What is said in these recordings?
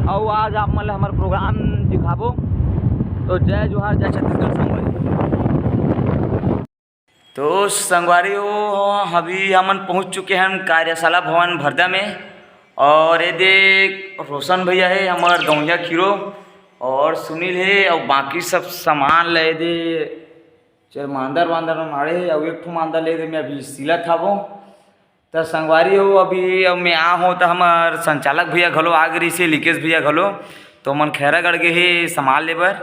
और आज आप मतलब हमारा प्रोग्राम दिखाबो। तो जय जोहार, जय छत्तीसगढ़ संगवारी। तो संगवारी हो अभी हमन पहुंच चुके हैं कार्यशाला भवन भरदा में। और ये देख रोशन भैया है हमार गौया खीरो और सुनील है और बाकी सब सामान ले दे चल मांदर मारे है और एक ठो मांदर ले दे मैं अभी सिलत हवो। तो संगवारी हो अभी अब मैं आ हो तो हमार संचालक भैया घलो आ गई से लिकेश भैया घलो तो मन खैरागढ़ के ही सामान लेबर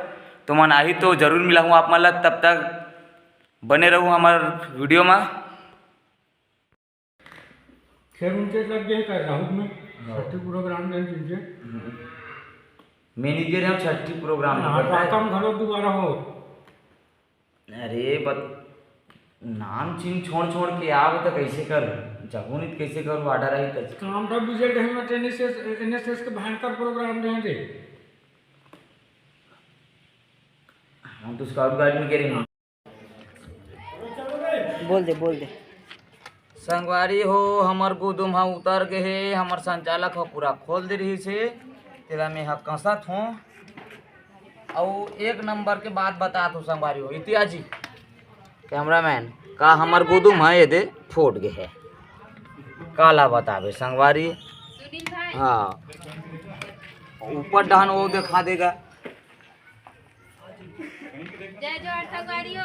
तो मन आई तो जरूर मिला हूँ आप मतलब। तब तक बने रहूँ हमार वीडियो में। खैर उनके लग गए कर राहुल में छठी प्रोग्राम में जिनके मैनेजर हम छठी प्रोग्राम काम घरो दोबारा हो। अरे बत नाम चिन्ह छोड़ के आओ तो कैसे कर जगू नहीं कैसे कर ऑर्डर आई तो काम था विजय रहे में एनएसएस के भयंकर प्रोग्राम रहे थे हम तो स्काउट गाइड में करेंगे। बोल दे संगवारी हो हमार गोदुम हाँ उतर के है हमार संचालक हो पूरा खोल दे रही से तेरा में हाँ कसत हूँ। और एक नंबर के बात बता तो संगवारी हो इतिहास जी कैमरामैन का हमार गोदुम है ये दे फोट गए है काला बतावे संगवारी। हाँ ऊपर डहन वो दिखा देगा। जय जोहार संगवारी हो।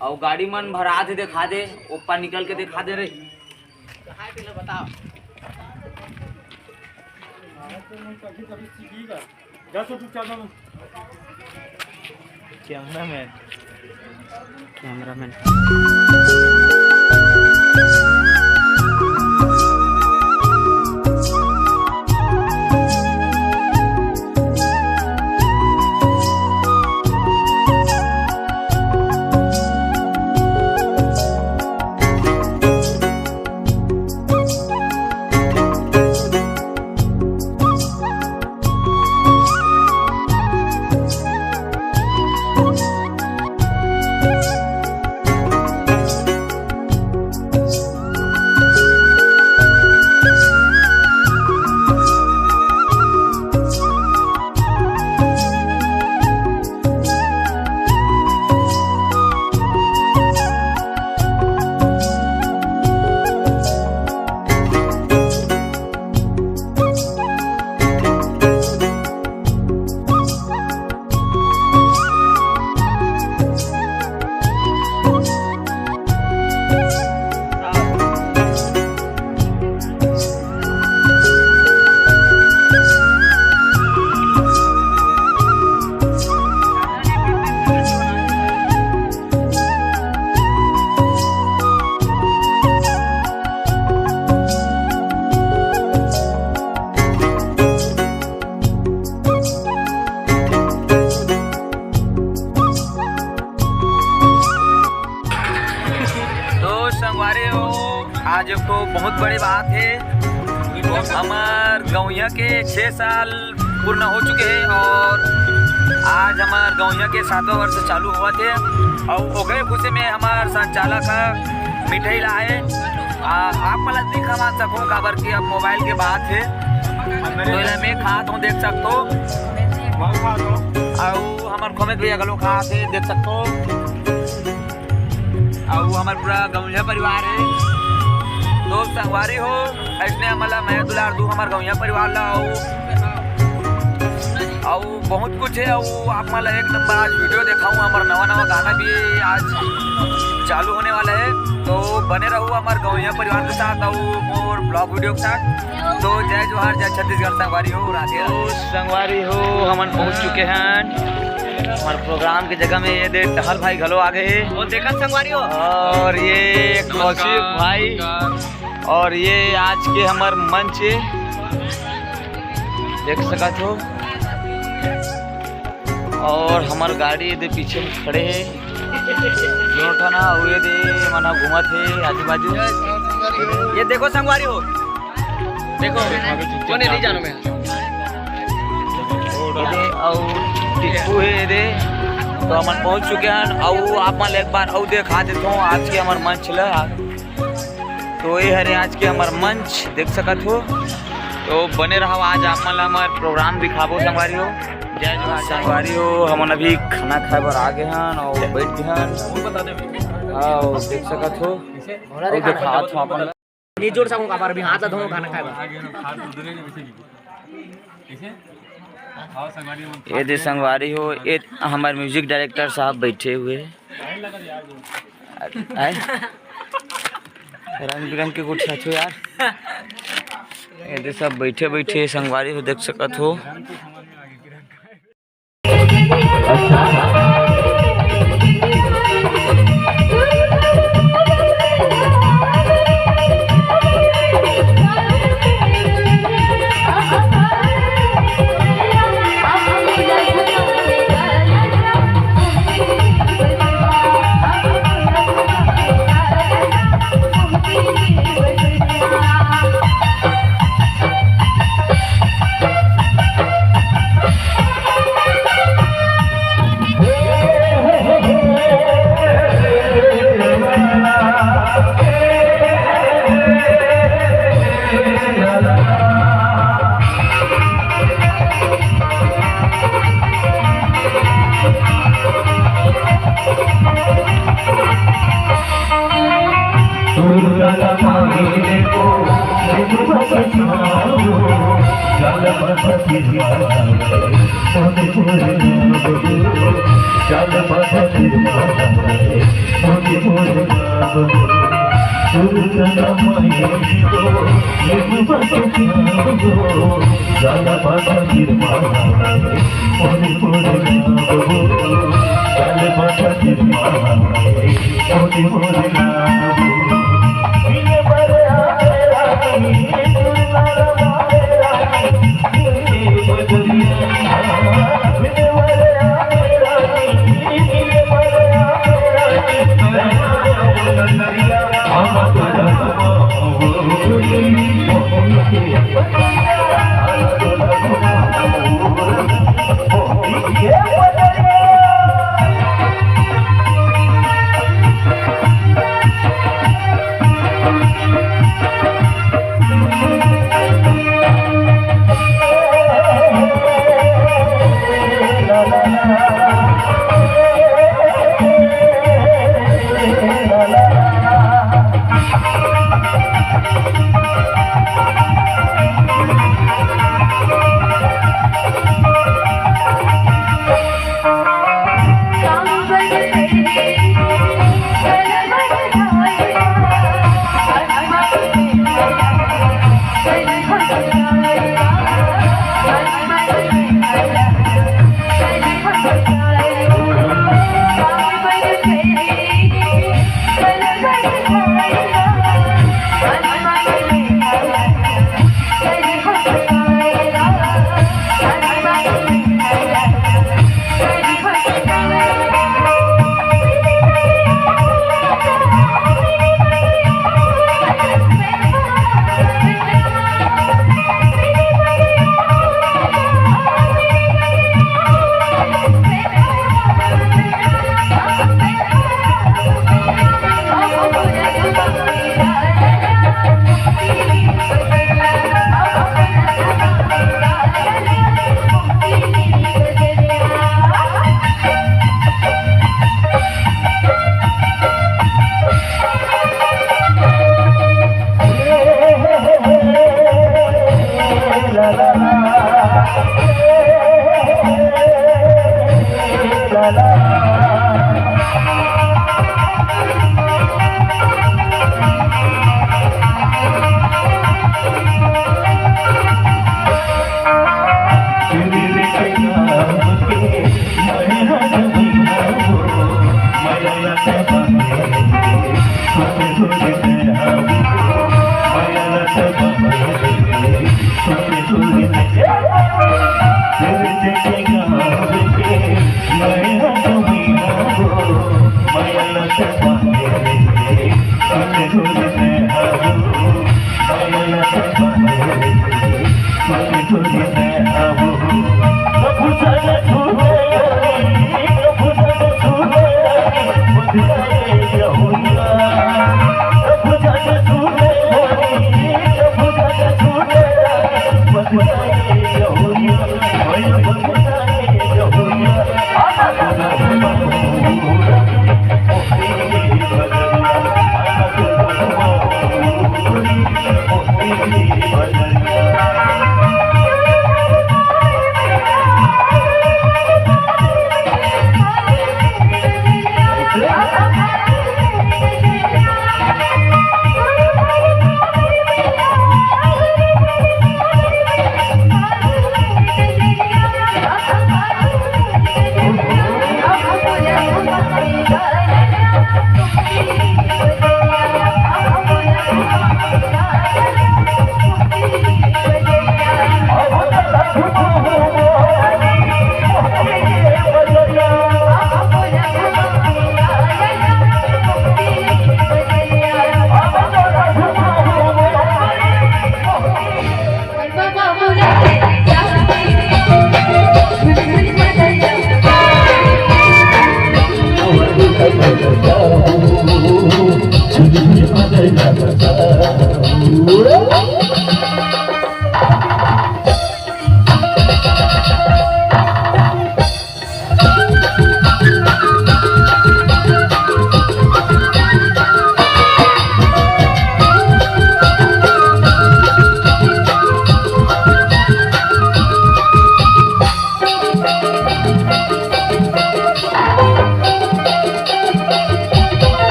और गाड़ी मन भरा दे दिखा दे ऊपर निकल के दिखा दे रे बताओ। कैमरामैन आज तो बहुत बड़ी बात है हमार गौया के 6 साल पूर्ण हो चुके हैं और आज हमार गौया के 7वां वर्ष चालू हुआ थे। और ओकरे खुशी में हमार संचालक मिठाई लाए आप मला नहीं खा सकूँ काबर की अब मोबाइल के बात है तो इला मैं खात हूँ देख सकते हो और हमारे खोमेद भैया गलो खात है देख सकते हो और हमारे पूरा गौया परिवार है दोस्त संगवारी हो ऐसने हमारा मैं दुलार दू हमारे गौया परिवार ला और बहुत कुछ है और आप मला एक नंबर आज वीडियो दिखाऊँ हमारा नवा नवा गाना भी आज चालू होने वाला है तो बने रहो हमारे गौया परिवार के साथ और ब्लॉग वीडियो के साथ तो जय जोहार जय छत्तीसगढ़ संगवारी हो राधे संगवारी हो हम पहुंच चुके हैं हमारे प्रोग्राम की जगह में ये देख टहल भाई घलो आ गए वो देखा संगवारी हो और ये कौशिक भाई और ये आज के हमार मंच देख सकत हो और हमार गाड़ी ये पीछे में खड़े है ना हुए दे मना घूमत है आजू बाजू ये देखो संगवारी हो देखो वो नहीं जानो मैं टिप्पू है दे तो हम पहुंच चुके हैं और आप मन एक बार और देखा देता हूँ आज के हमार मंच ला तो ये हरे आज के हमार मंच देख सकत हो तो बने रहो आज आप मन हमार प्रोग्राम दिखाबो संगवारी हो जय जोहार संगवारी हो हम अभी खाना खाए बर आ गए हैं और बैठ गए हैं और देख सकत हो और दिखात हो अपन नहीं जोड़ सकूं काबर भी हाथ धो खाना खाए ये दे संगवारी हो ये हमारे म्यूजिक डायरेक्टर साहब बैठे हुए रंग बिरंग के कुछ छो यार ये सब बैठे बैठे संगवारी हो देख सकत हो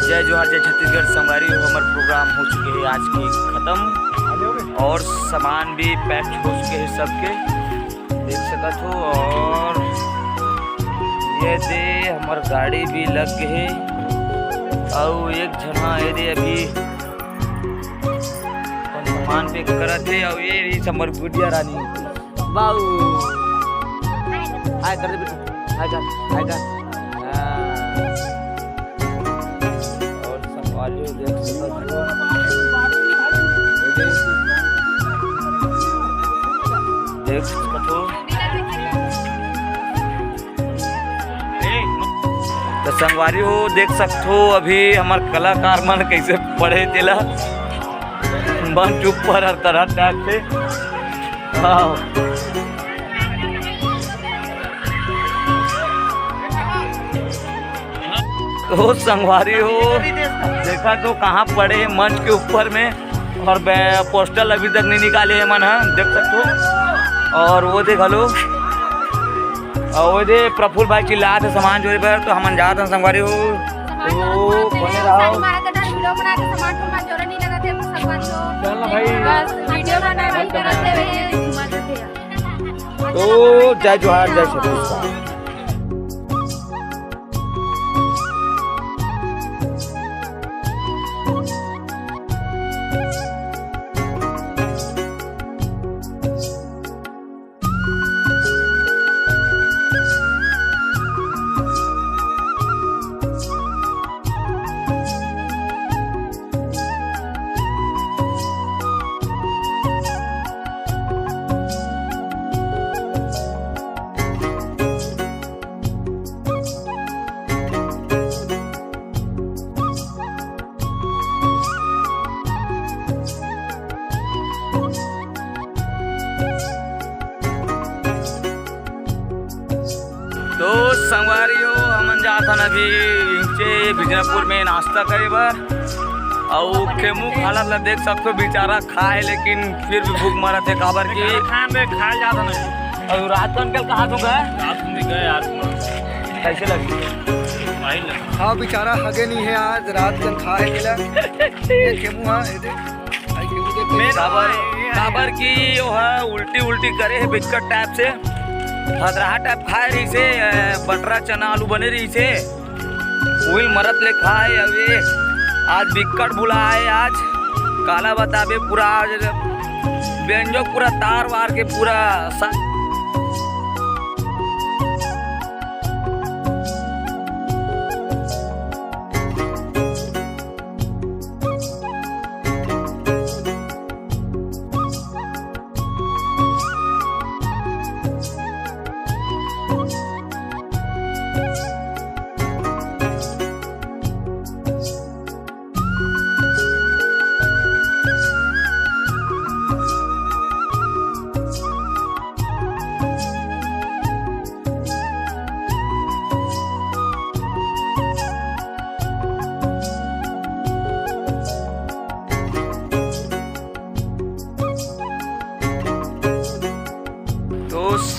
जय जोहार जय छत्तीसगढ़ संगवारी हो। हमारे प्रोग्राम हो चुके हैं आज की ख़त्म और सामान भी पैक हो चुके हैं सबके, देख सकत हो। और ये दे हमार गाड़ी भी लग गए और एक जना ये दे अभी सामान पे करत है। और ये हमार गुड़िया रानी बाबू हाय कर दे बेटा, हाय कर हाय कर। देख सकते हो तो संगवारी हो, देख सकते हो अभी हमार कलाकार मन कैसे पढ़े दिला मन चुप पर हर तरह टाइप से। तो संगवारी हो देखा तो कहाँ पड़े हैं मंच के ऊपर में और पोस्टर अभी तक नहीं निकाले हैं मन, देख सकते हो। और वो देखा लो और वो दे प्रफुल्ल भाई चिल्ला थे सामान चोरी पर, तो हम जाते हैं संगवारी हो। तो बने रहो तो जय जोहार जय छत्तीसगढ़। तो संगवारी हो हम जाता अभी नीचे बिजनपुर में नाश्ता करे बार और खेमू खाला ला देख सकते बेचारा खाए लेकिन फिर भी भूख मारा थे काबर की खाए जाता नहीं। और रात को अंकल कहाँ तो गए कैसे लगे? हाँ बेचारा हगे नहीं है आज रात का खाए मिला ये खेमू। हाँ काबर की वो है उल्टी उल्टी करे है बिस्कट टाइप से हदराहा टाइप खाए रही से बटरा चना आलू बने रही से वही मरत ले खाए। अब ये आज बिकट बुला है आज काला बताबे पूरा व्यंजो पूरा तार वार के पूरा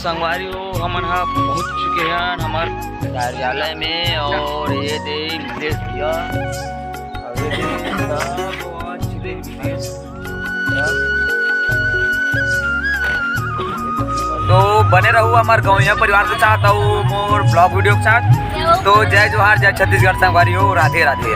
संगवारी हो हम पहुँच चुके हैं हमारे कार्यालय में। और ये देख दिया तो बने रहूँ हमारे गाँव परिवार के साथ और मोर ब्लॉग वीडियो के साथ। तो जय जोहार जय छत्तीसगढ़ संगवारी हो, राधे राधे।